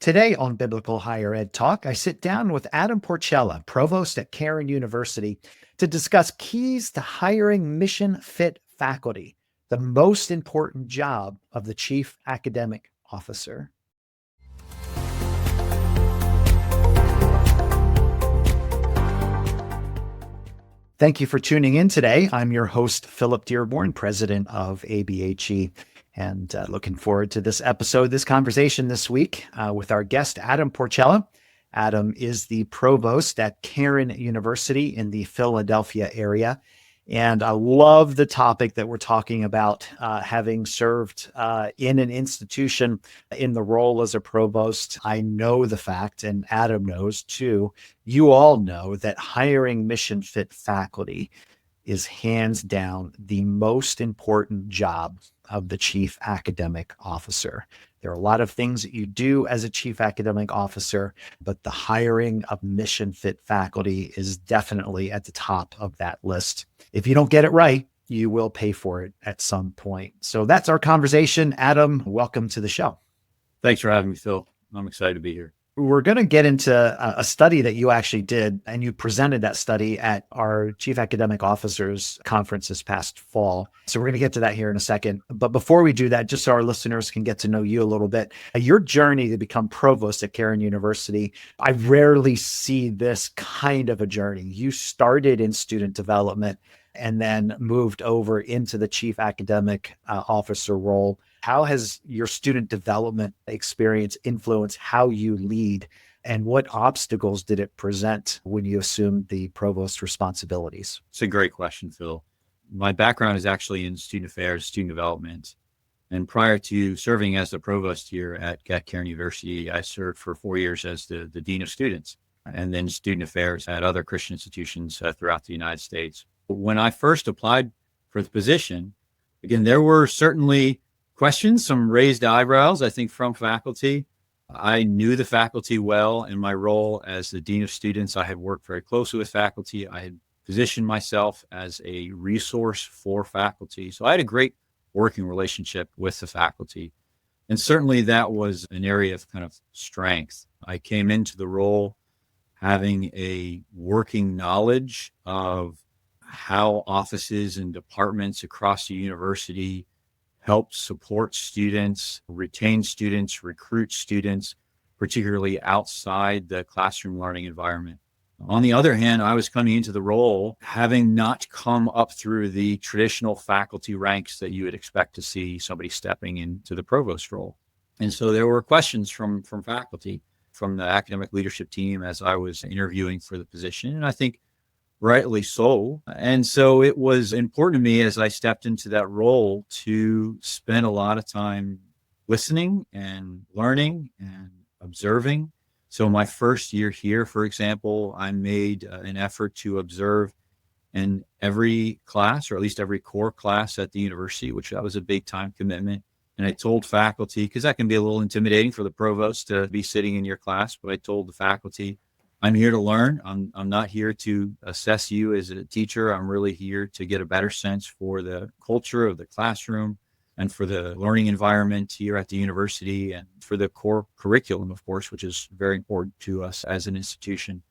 Today on Biblical Higher Ed Talk, I sit down with Adam Porcella, Provost at Cairn University, to discuss keys to hiring mission fit faculty, the most important job of the Chief Academic Officer. Thank you for tuning in today. I'm your host, Philip Dearborn, president of ABHE, and looking forward to this episode, this conversation this week with our guest, Adam Porcella. Adam is the provost at Cairn University in the Philadelphia area. And I love the topic that we're talking about, having served in an institution in the role as a provost. I know the fact, and Adam knows too, you all know that hiring mission fit faculty is hands down the most important job of the Chief Academic Officer. There are a lot of things that you do as a Chief Academic Officer, but the hiring of mission fit faculty is definitely at the top of that list. If you don't get it right, you will pay for it at some point. So that's our conversation. Adam, welcome to the show. Thanks for having me, Phil. I'm excited to be here. We're going to get into a study that you actually did, and you presented that study at our Chief Academic Officers Conference this past fall. So we're going to get to that here in a second. But before we do that, just so our listeners can get to know you a little bit, your journey to become provost at Cairn University, I rarely see this kind of a journey. You started in student development and then moved over into the Chief Academic Officer role. How has your student development experience influenced how you lead, and what obstacles did it present when you assumed the provost responsibilities? It's a great question, Phil. My background is actually in student affairs, student development. And prior to serving as the provost here at Cairn University, I served for 4 years as the dean of students and then student affairs at other Christian institutions throughout the United States. When I first applied for the position, again, there were certainly questions, some raised eyebrows, I think, from faculty. I knew the faculty well in my role as the dean of students. I had worked very closely with faculty. I had positioned myself as a resource for faculty. So I had a great working relationship with the faculty. And certainly that was an area of kind of strength. I came into the role having a working knowledge of how offices and departments across the university help support students, retain students, recruit students, particularly outside the classroom learning environment. On the other hand, I was coming into the role having not come up through the traditional faculty ranks that you would expect to see somebody stepping into the provost role. And so there were questions from faculty, from the academic leadership team as I was interviewing for the position. And I think rightly so. And so it was important to me as I stepped into that role to spend a lot of time listening and learning and observing. So my first year here, for example, I made an effort to observe in every class, or at least every core class at the university, which that was a big time commitment. And I told faculty, because that can be a little intimidating for the provost to be sitting in your class, but I told the faculty, I'm here to learn. I'm not here to assess you as a teacher. I'm really here to get a better sense for the culture of the classroom and for the learning environment here at the university and for the core curriculum, of course, which is very important to us as an institution,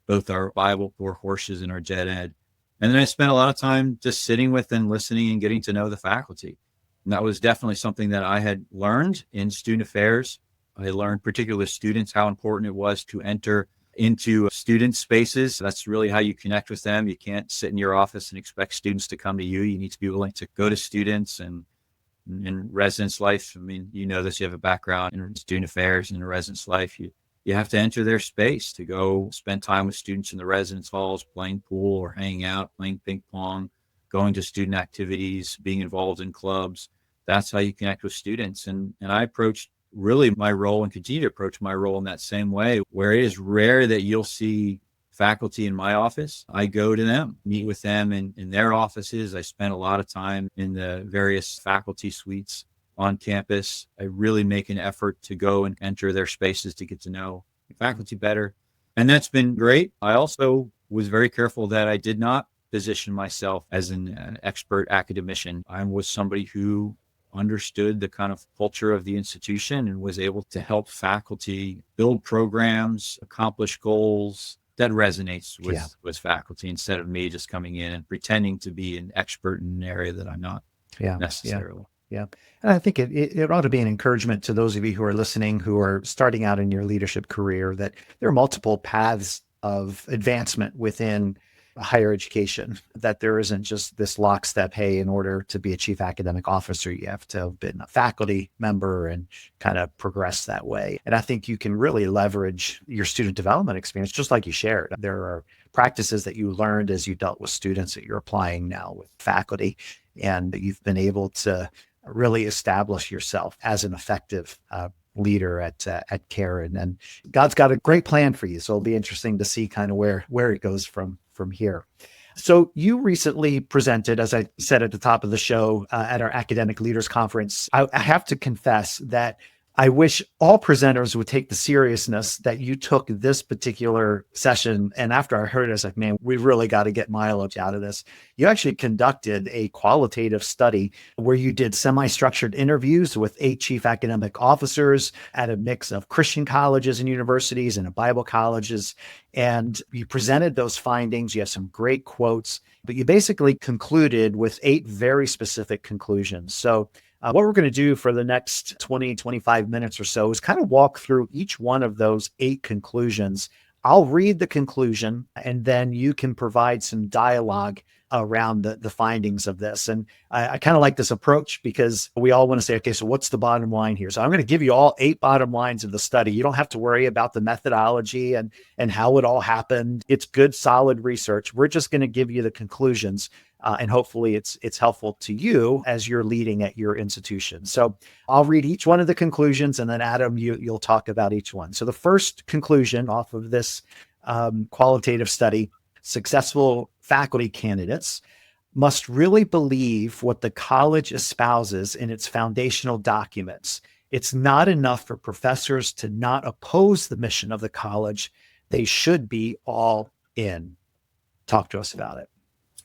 both our Bible core courses and our gen ed. And then I spent a lot of time just sitting with and listening and getting to know the faculty. And that was definitely something that I had learned in student affairs. I learned, particularly with students, how important it was to enter into student spaces. That's really how you connect with them. You can't sit in your office and expect students to come to you. You need to be willing to go to students. And in residence life, I mean, you know this, you have a background in student affairs and in residence life. You have to enter their space to go spend time with students in the residence halls, playing pool or hanging out, playing ping pong, going to student activities, being involved in clubs. That's how you connect with students. And I approached really my role and continue to approach my role in that same way, where it is rare that you'll see faculty in my office. I go to them, meet with them in their offices. I spend a lot of time in the various faculty suites on campus. I really make an effort to go and enter their spaces to get to know the faculty better. And that's been great. I also was very careful that I did not position myself as an expert academician. I was somebody who understood the kind of culture of the institution and was able to help faculty build programs, accomplish goals. That resonates with faculty, instead of me just coming in and pretending to be an expert in an area that I'm not necessarily. Yeah. And I think it ought to be an encouragement to those of you who are listening, who are starting out in your leadership career, that there are multiple paths of advancement within higher education, that there isn't just this lockstep, hey, in order to be a chief academic officer, you have to have been a faculty member and kind of progress that way. And I think you can really leverage your student development experience, just like you shared. There are practices that you learned as you dealt with students that you're applying now with faculty, and you've been able to really establish yourself as an effective leader at Cairn. And God's got a great plan for you. So it'll be interesting to see kind of where it goes from here. So you recently presented, as I said at the top of the show, at our academic leaders conference. I have to confess that I wish all presenters would take the seriousness that you took this particular session. And after I heard it, I was like, man, we really got to get mileage out of this. You actually conducted a qualitative study where you did semi-structured interviews with 8 chief academic officers at a mix of Christian colleges and universities and Bible colleges. And you presented those findings. You have some great quotes, but you basically concluded with 8 very specific conclusions. So what we're going to do for the next 20, 25 minutes or so is kind of walk through each one of those 8 conclusions. I'll read the conclusion, and then you can provide some dialogue around the findings of this. And I kind of like this approach because we all want to say, okay, so what's the bottom line here? So I'm going to give you all 8 bottom lines of the study. You don't have to worry about the methodology and how it all happened. It's good, solid research. We're just going to give you the conclusions. And hopefully it's helpful to you as you're leading at your institution. So I'll read each one of the conclusions, and then Adam, you'll talk about each one. So the first conclusion off of this qualitative study: successful faculty candidates must really believe what the college espouses in its foundational documents. It's not enough for professors to not oppose the mission of the college. They should be all in. Talk to us about it.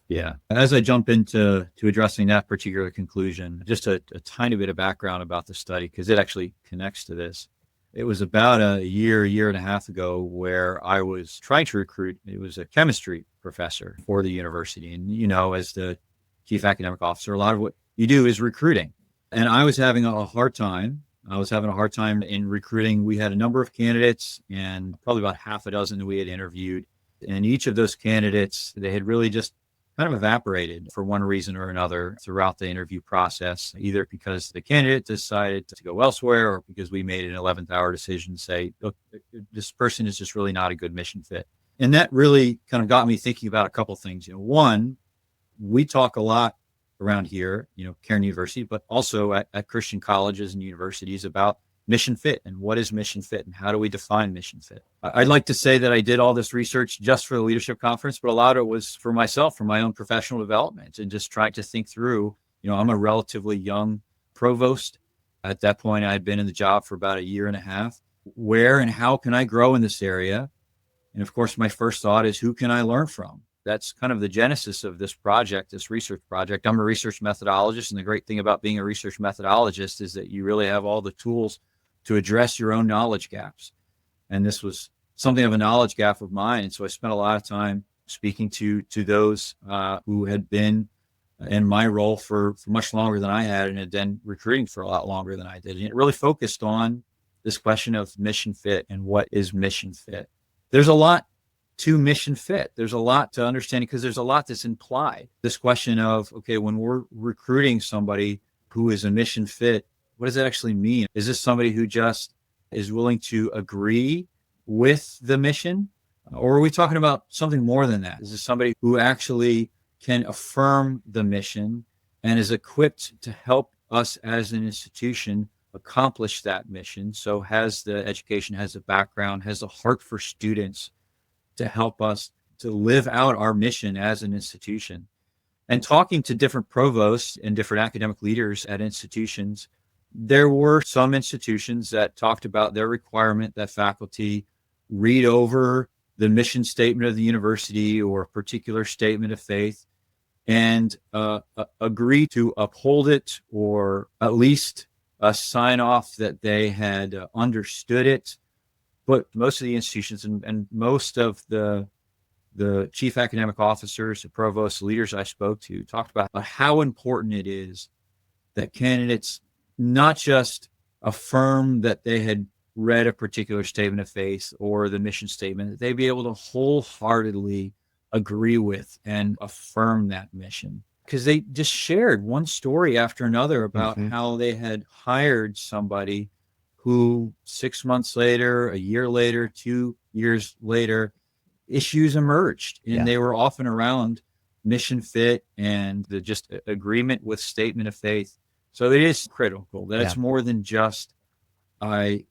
Yeah. As I jump into addressing that particular conclusion, just a tiny bit of background about the study, because it actually connects to this. It was about a year and a half ago where I was trying to recruit. It was a chemistry professor for the university. And, as the chief academic officer, a lot of what you do is recruiting. And I was having a hard time. In recruiting. We had a number of candidates, and probably about half a dozen that we had interviewed. And each of those candidates, they had really just kind of evaporated for one reason or another throughout the interview process, either because the candidate decided to go elsewhere or because we made an 11th hour decision to say, look, this person is just really not a good mission fit. And that really kind of got me thinking about a couple of things. One, we talk a lot around here, Cairn University, but also at Christian colleges and universities about mission fit and what is mission fit and how do we define mission fit. I'd like to say that I did all this research just for the leadership conference, but a lot of it was for myself, for my own professional development, and just trying to think through, I'm a relatively young provost. At that point, I had been in the job for about a year and a half. Where and how can I grow in this area? And of course, my first thought is, who can I learn from? That's kind of the genesis of this project, this research project. I'm a research methodologist, and the great thing about being a research methodologist is that you really have all the tools to address your own knowledge gaps. And this was something of a knowledge gap of mine. And so I spent a lot of time speaking to those who had been in my role for much longer than I had, and had been recruiting for a lot longer than I did. And it really focused on this question of mission fit and what is mission fit. There's a lot to mission fit. There's a lot to understanding, because there's a lot that's implied. This question of, okay, when we're recruiting somebody who is a mission fit, what does that actually mean? Is this somebody who just is willing to agree with the mission? Or are we talking about something more than that? Is this somebody who actually can affirm the mission and is equipped to help us as an institution accomplish that mission? So has the education, has the background, has the heart for students to help us to live out our mission as an institution. And talking to different provosts and different academic leaders at institutions, there were some institutions that talked about their requirement that faculty read over the mission statement of the university or a particular statement of faith and agree to uphold it, or at least sign off that they had understood it. But most of the institutions and most of the chief academic officers, the provosts, the leaders I spoke to talked about how important it is that candidates not just affirm that they had read a particular statement of faith or the mission statement, that they be able to wholeheartedly agree with and affirm that mission. Because they just shared one story after another about how they had hired somebody who 6 months later, a year later, 2 years later, issues emerged, and they were often around mission fit and the just agreement with statement of faith. So it is critical that it's more than just I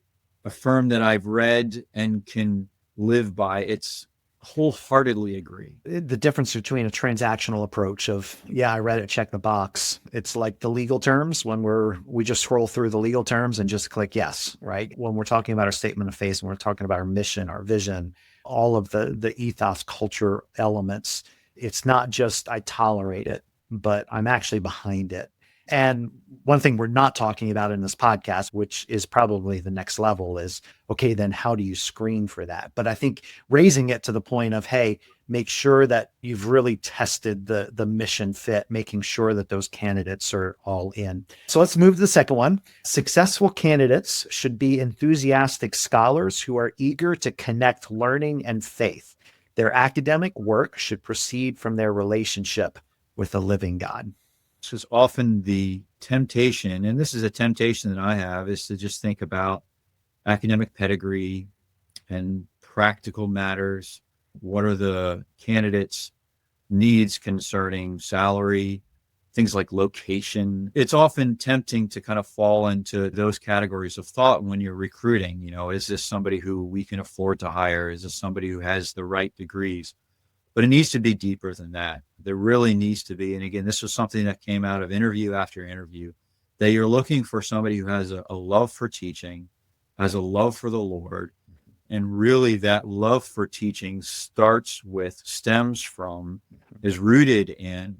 affirm that I've read and can live by. It's wholeheartedly agree. The difference between a transactional approach of, yeah, I read it, check the box. It's like the legal terms when we just scroll through the legal terms and just click yes, right? When we're talking about our statement of faith, when we're talking about our mission, our vision, all of the ethos culture elements, it's not just I tolerate it, but I'm actually behind it. And one thing we're not talking about in this podcast, which is probably the next level, is, okay, then how do you screen for that? But I think raising it to the point of, hey, make sure that you've really tested the mission fit, making sure that those candidates are all in. So let's move to the second one. Successful candidates should be enthusiastic scholars who are eager to connect learning and faith. Their academic work should proceed from their relationship with the living God. This is often the temptation, and this is a temptation that I have, is to just think about academic pedigree and practical matters. What are the candidates' needs concerning salary, things like location? It's often tempting to kind of fall into those categories of thought when you're recruiting. Is this somebody who we can afford to hire? Is this somebody who has the right degrees? But it needs to be deeper than that. There really needs to be. And again, this was something that came out of interview after interview, that you're looking for somebody who has a love for teaching, has a love for the Lord. And really that love for teaching stems from, is rooted in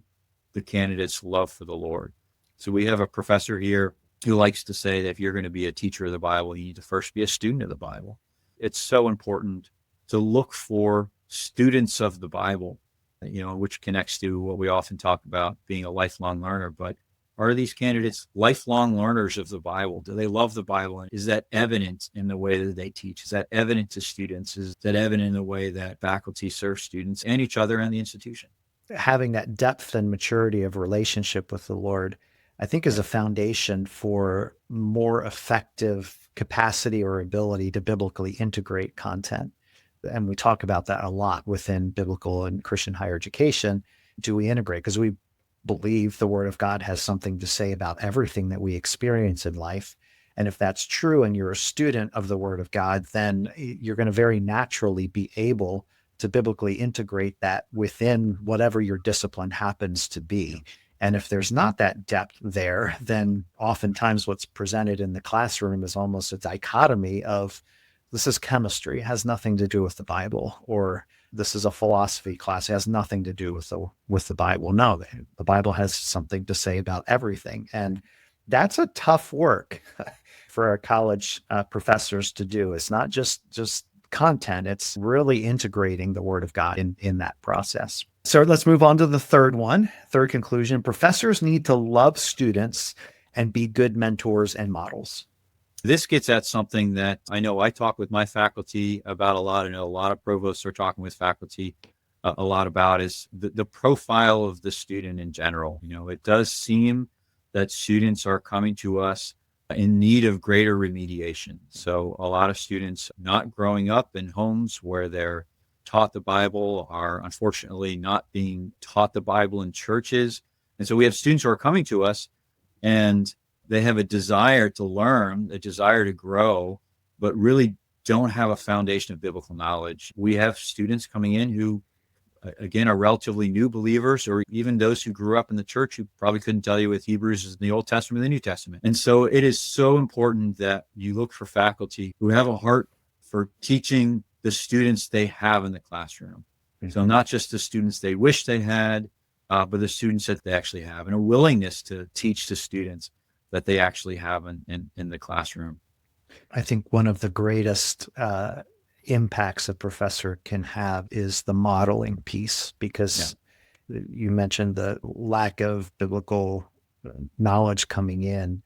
the candidate's love for the Lord. So we have a professor here who likes to say that if you're going to be a teacher of the Bible, you need to first be a student of the Bible. It's so important to look for students of the Bible, which connects to what we often talk about being a lifelong learner. But are these candidates lifelong learners of the Bible? Do they love the Bible? Is that evident in the way that they teach? Is that evident to students? Is that evident in the way that faculty serve students and each other and the institution? Having that depth and maturity of relationship with the Lord, I think, is a foundation for more effective capacity or ability to biblically integrate content. And we talk about that a lot within biblical and Christian higher education. Do we integrate? Because we believe the Word of God has something to say about everything that we experience in life. And if that's true and you're a student of the Word of God, then you're going to very naturally be able to biblically integrate that within whatever your discipline happens to be. And if there's not that depth there, then oftentimes what's presented in the classroom is almost a dichotomy of, this is chemistry, it has nothing to do with the Bible, or this is a philosophy class, it has nothing to do with the Bible. No, the Bible has something to say about everything. And that's a tough work for our college professors to do. It's not just content, it's really integrating the Word of God in that process. So let's move on to the third conclusion. Professors need to love students and be good mentors and models. This gets at something that I know I talk with my faculty about a lot. I know a lot of provosts are talking with faculty a lot about, is the profile of the student in general. It does seem that students are coming to us in need of greater remediation. So a lot of students not growing up in homes where they're taught the Bible are unfortunately not being taught the Bible in churches. And so we have students who are coming to us and they have a desire to learn, a desire to grow, but really don't have a foundation of biblical knowledge. We have students coming in who, again, are relatively new believers, or even those who grew up in the church who probably couldn't tell you if Hebrews is in the Old Testament or the New Testament. And so it is so important that you look for faculty who have a heart for teaching the students they have in the classroom. Mm-hmm. So not just the students they wish they had, but the students that they actually have, and a willingness to teach the students that they actually have in the classroom. I think one of the greatest impacts a professor can have is the modeling piece, because you mentioned the lack of biblical knowledge coming in,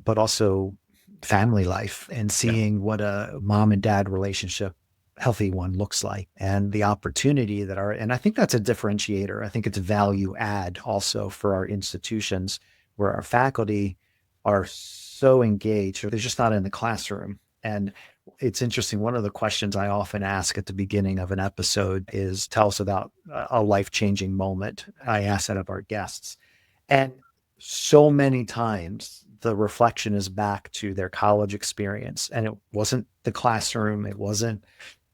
but also family life and seeing what a mom and dad relationship, healthy one, looks like, and the opportunity that and I think that's a differentiator. I think it's value add also for our institutions, where our faculty are so engaged, or they're just not in the classroom. And it's interesting. One of the questions I often ask at the beginning of an episode is, tell us about a life-changing moment. I ask that of our guests. And so many times the reflection is back to their college experience. And it wasn't the classroom. It wasn't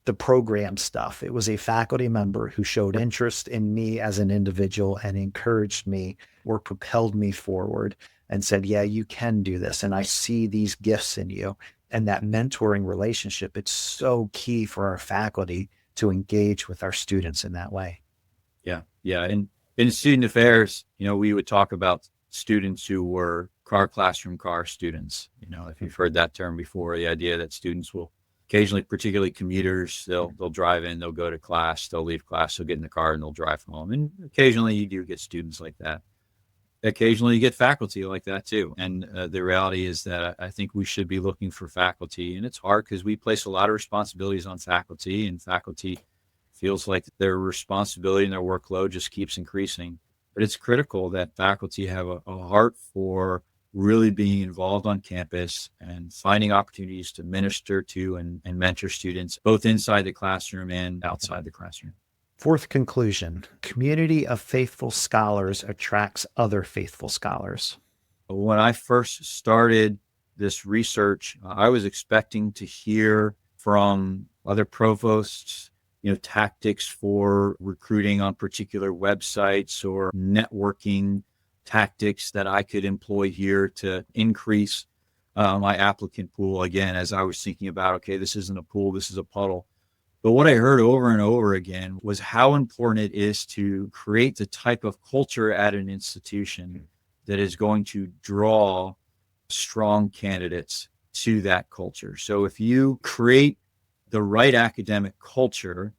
the program stuff. It was a faculty member who showed interest in me as an individual and encouraged me or propelled me forward and said, yeah, you can do this. And I see these gifts in you. And that mentoring relationship, it's so key for our faculty to engage with our students in that way. Yeah. Yeah. And in student affairs, we would talk about students who were classroom car students. If you've heard that term before, the idea that students will occasionally, particularly commuters, they'll drive in, they'll go to class, they'll leave class, they'll get in the car and they'll drive home. And occasionally you do get students like that. Occasionally you get faculty like that too. And the reality is that I think we should be looking for faculty. And it's hard because we place a lot of responsibilities on faculty, and faculty feels like their responsibility and their workload just keeps increasing. But it's critical that faculty have a heart for really being involved on campus and finding opportunities to minister to and mentor students, both inside the classroom and outside the classroom. Fourth conclusion: community of faithful scholars attracts other faithful scholars. When I first started this research, I was expecting to hear from other provosts, tactics for recruiting on particular websites or networking tactics that I could employ here to increase my applicant pool. Again, as I was thinking about, okay, this isn't a pool, this is a puddle. But what I heard over and over again was how important it is to create the type of culture at an institution that is going to draw strong candidates to that culture. So if you create the right academic culture,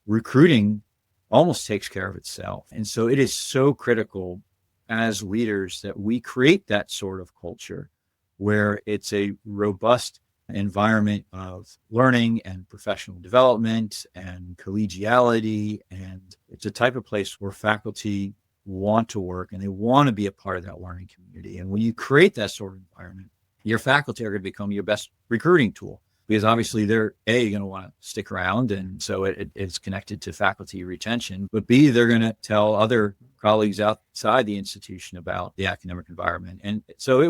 recruiting almost takes care of itself. And so it is so critical as leaders that we create that sort of culture where it's a robust environment of learning and professional development and collegiality. And it's a type of place where faculty want to work and they want to be a part of that learning community. And when you create that sort of environment, your faculty are going to become your best recruiting tool, because obviously they're going to want to stick around. And so it's connected to faculty retention, but B, they're going to tell other colleagues outside the institution about the academic environment. And so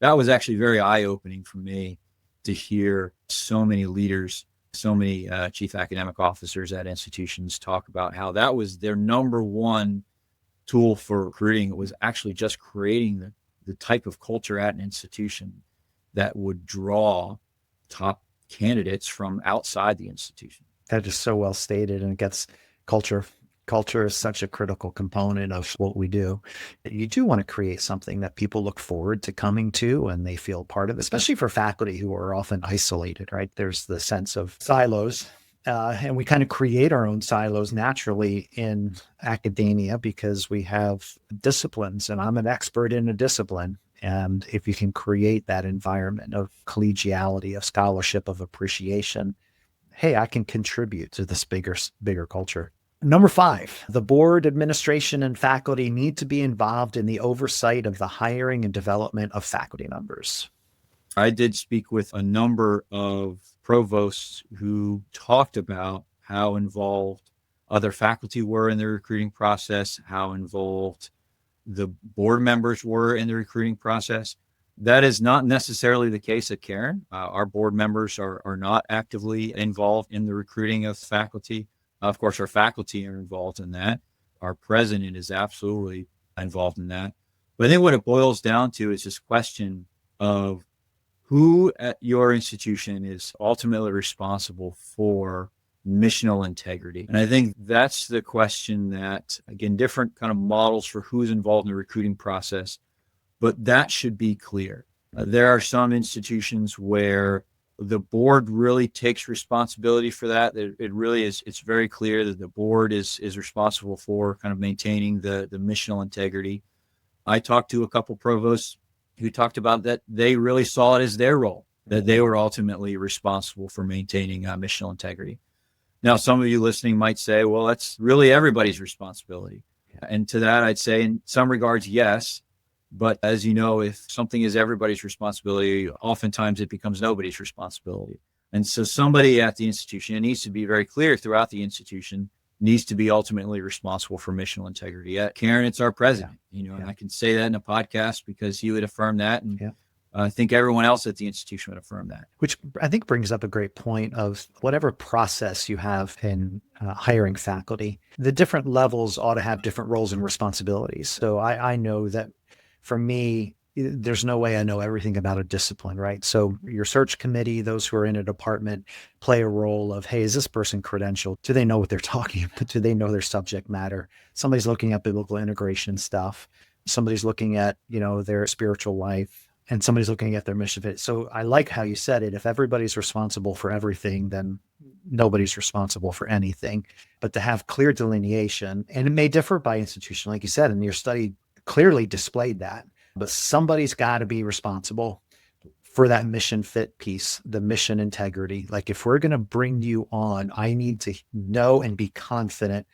that was actually very eye-opening for me to hear so many leaders, so many chief academic officers at institutions talk about how that was their number one tool for recruiting. It was actually just creating the type of culture at an institution that would draw top candidates from outside the institution. That is so well stated, and it gets culture. Culture is such a critical component of what we do. You do want to create something that people look forward to coming to and they feel part of, especially for faculty who are often isolated, right? There's the sense of silos. And we kind of create our own silos naturally in academia because we have disciplines, and I'm an expert in a discipline. And if you can create that environment of collegiality, of scholarship, of appreciation, hey, I can contribute to this bigger culture. Number 5, the board, administration, and faculty need to be involved in the oversight of the hiring and development of faculty members. I did speak with a number of provosts who talked about how involved other faculty were in the recruiting process, how involved the board members were in the recruiting process. That is not necessarily the case at Cairn. Our board members are not actively involved in the recruiting of faculty. Of course, our faculty are involved in that. Our president is absolutely involved in that. But I think what it boils down to is this question of who at your institution is ultimately responsible for missional integrity. And I think that's the question that, again, different kind of models for who's involved in the recruiting process, but that should be clear. There are some institutions where the board really takes responsibility for that. It really is, it's very clear that the board is responsible for kind of maintaining the missional integrity. I talked to a couple provosts who talked about that they really saw it as their role, that they were ultimately responsible for maintaining missional integrity. Now, some of you listening might say, well, that's really everybody's responsibility. And to that, I'd say in some regards, yes. But as you know, if something is everybody's responsibility, oftentimes it becomes nobody's responsibility. And so somebody at the institution, it needs to be very clear throughout the institution, needs to be ultimately responsible for missional integrity. At Cairn, it's our president, and I can say that in a podcast because he would affirm that. And I think everyone else at the institution would affirm that. Which I think brings up a great point of whatever process you have in hiring faculty, the different levels ought to have different roles and responsibilities. So I know that for me, there's no way I know everything about a discipline, right? So your search committee, those who are in a department, play a role of, hey, is this person credentialed? Do they know what they're talking about? Do they know their subject matter? Somebody's looking at biblical integration stuff. Somebody's looking at, their spiritual life. And somebody's looking at their mission fit. So I like how you said it. If everybody's responsible for everything, then nobody's responsible for anything. But to have clear delineation, and it may differ by institution, like you said, and your study clearly displayed that, but somebody's got to be responsible for that mission fit piece, the mission integrity. Like if we're going to bring you on, I need to know and be confident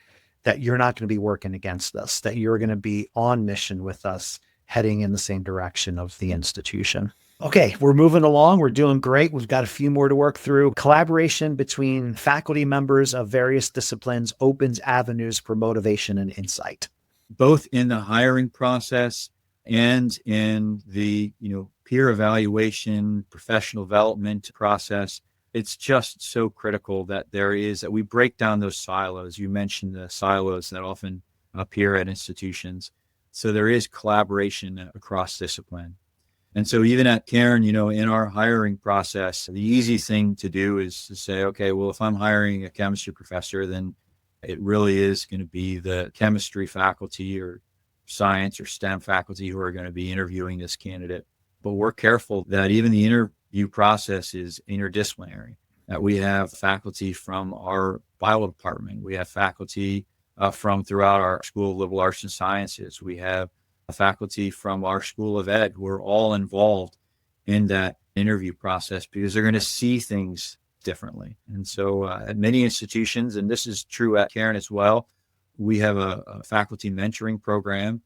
that you're not going to be working against us, that you're going to be on mission with us, heading in the same direction of the institution. Okay, we're moving along. We're doing great. We've got a few more to work through. Collaboration between faculty members of various disciplines opens avenues for motivation and insight. Both in the hiring process and in the, peer evaluation, professional development process. It's just so critical that we break down those silos. You mentioned the silos that often appear at institutions. So there is collaboration across discipline. And so even at Cairn, in our hiring process, the easy thing to do is to say, okay, well, if I'm hiring a chemistry professor, then it really is going to be the chemistry faculty or science or STEM faculty who are going to be interviewing this candidate. But we're careful that even the interview process is interdisciplinary, that we have faculty from our bio department, we have faculty from throughout our School of Liberal Arts and Sciences. We have a faculty from our School of Ed who are all involved in that interview process because they're going to see things differently. And so at many institutions, and this is true at Cairn as well, we have a faculty mentoring program.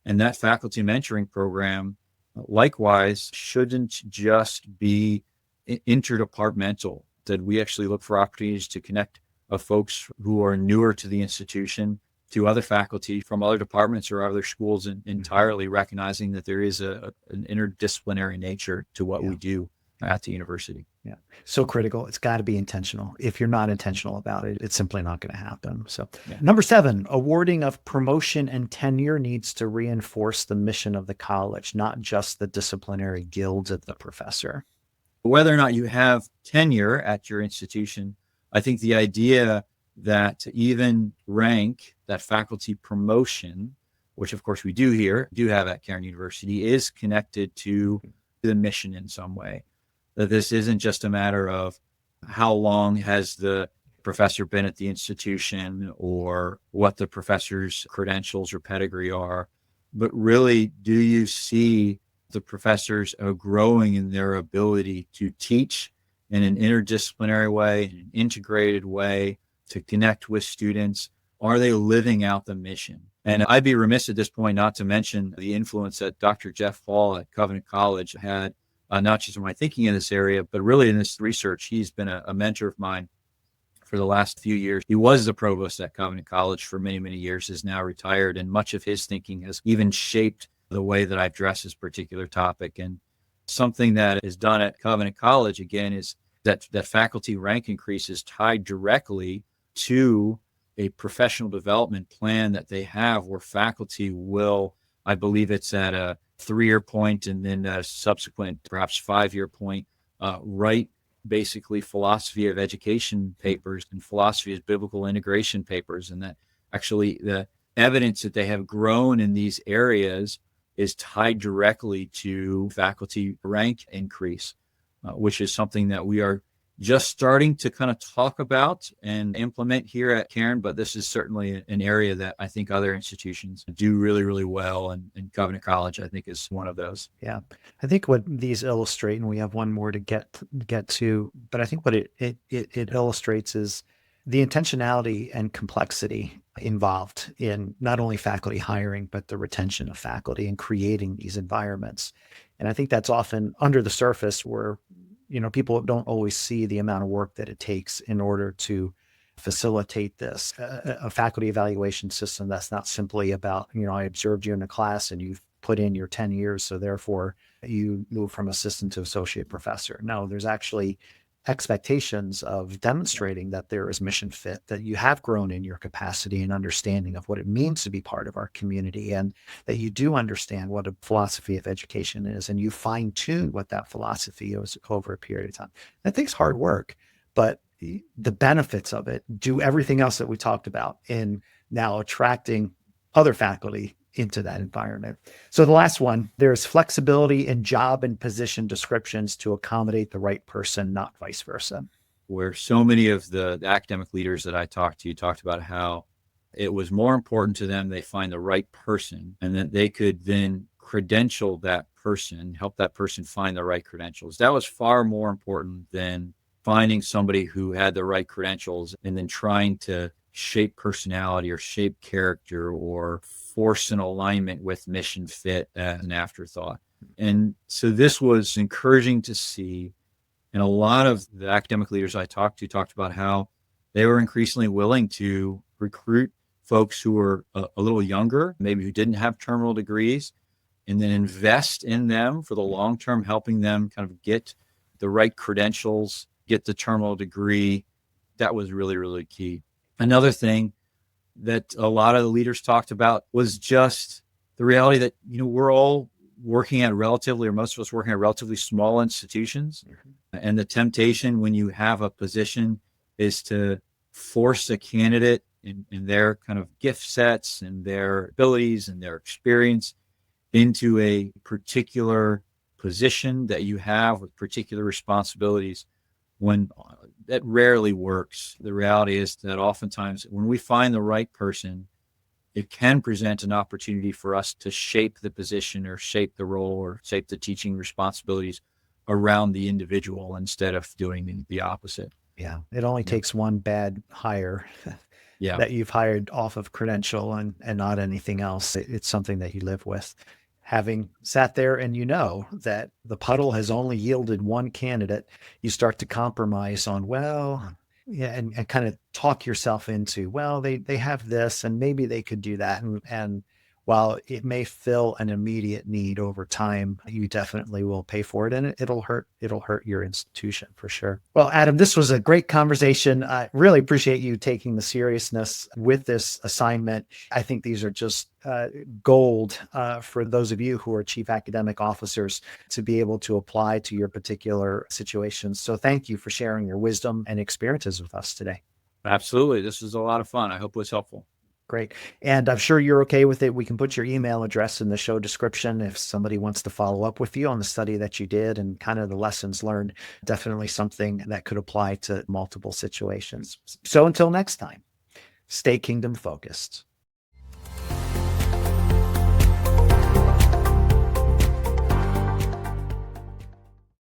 And that faculty mentoring program, likewise, shouldn't just be interdepartmental, that we actually look for opportunities to connect folks who are newer to the institution to other faculty from other departments or other schools, and entirely recognizing that there is an interdisciplinary nature to what we do at the university. Yeah. So critical. It's got to be intentional. If you're not intentional about it, it's simply not going to happen. So Number 7, awarding of promotion and tenure needs to reinforce the mission of the college, not just the disciplinary guilds of the professor. Whether or not you have tenure at your institution, I think the idea that to even rank that faculty promotion, which of course we do have at Cairn University, is connected to the mission in some way. That this isn't just a matter of how long has the professor been at the institution or what the professor's credentials or pedigree are, but really, do you see the professors growing in their ability to teach in an interdisciplinary way, in an integrated way, to connect with students? Are they living out the mission? And I'd be remiss at this point not to mention the influence that Dr. Jeff Hall at Covenant College had, not just in my thinking in this area, but really in this research. He's been a mentor of mine for the last few years. He was the provost at Covenant College for many, many years, is now retired, and much of his thinking has even shaped the way that I address this particular topic. And something that is done at Covenant College, again, is that faculty rank increase is tied directly to a professional development plan that they have, where faculty will, I believe it's at a 3-year point and then a subsequent perhaps 5-year point, write basically philosophy of education papers and philosophy of biblical integration papers, and that actually the evidence that they have grown in these areas is tied directly to faculty rank increase, which is something that we are just starting to kind of talk about and implement here at Cairn, but this is certainly an area that I think other institutions do really, really well. And Covenant College, I think, is one of those. Yeah. I think what these illustrate, and we have one more to get to, but I think what it illustrates is the intentionality and complexity involved in not only faculty hiring, but the retention of faculty and creating these environments. And I think that's often under the surface where, people don't always see the amount of work that it takes in order to facilitate this. A faculty evaluation system that's not simply about, I observed you in a class and you've put in your 10 years, so therefore you move from assistant to associate professor. No, there's actually expectations of demonstrating that there is mission fit, that you have grown in your capacity and understanding of what it means to be part of our community, and that you do understand what a philosophy of education is, and you fine tune what that philosophy is over a period of time. That takes hard work, but the benefits of it do everything else that we talked about in now attracting other faculty into that environment. So the last one, there's flexibility in job and position descriptions to accommodate the right person, not vice versa. Where so many of the academic leaders that I talked to talked about how it was more important to them they find the right person, and that they could then credential that person, help that person find the right credentials. That was far more important than finding somebody who had the right credentials and then trying to shape personality or shape character or force an alignment with mission fit as an afterthought. And so this was encouraging to see. And a lot of the academic leaders I talked to talked about how they were increasingly willing to recruit folks who were a little younger, maybe who didn't have terminal degrees, and then invest in them for the long term, helping them kind of get the right credentials, get the terminal degree. That was really, really key. Another thing that a lot of the leaders talked about was just the reality that, we're all working at relatively, or most of us working at relatively small institutions. Mm-hmm. And the temptation when you have a position is to force a candidate in their kind of gift sets and their abilities and their experience into a particular position that you have with particular responsibilities, when that rarely works. The reality is that oftentimes when we find the right person, it can present an opportunity for us to shape the position or shape the role or shape the teaching responsibilities around the individual instead of doing the opposite. Yeah. It only takes one bad hire that you've hired off of credential and not anything else. It's something that you live with. Having sat there and that the puddle has only yielded one candidate, you start to compromise on, and kind of talk yourself into, they have this and maybe they could do that. And while it may fill an immediate need over time, you definitely will pay for it, and it'll hurt your institution for sure. Well, Adam, this was a great conversation. I really appreciate you taking the seriousness with this assignment. I think these are just gold for those of you who are chief academic officers to be able to apply to your particular situations. So thank you for sharing your wisdom and experiences with us today. Absolutely. This was a lot of fun. I hope it was helpful. Great. And I'm sure you're okay with it. We can put your email address in the show description if somebody wants to follow up with you on the study that you did and kind of the lessons learned. Definitely something that could apply to multiple situations. So until next time, stay kingdom focused.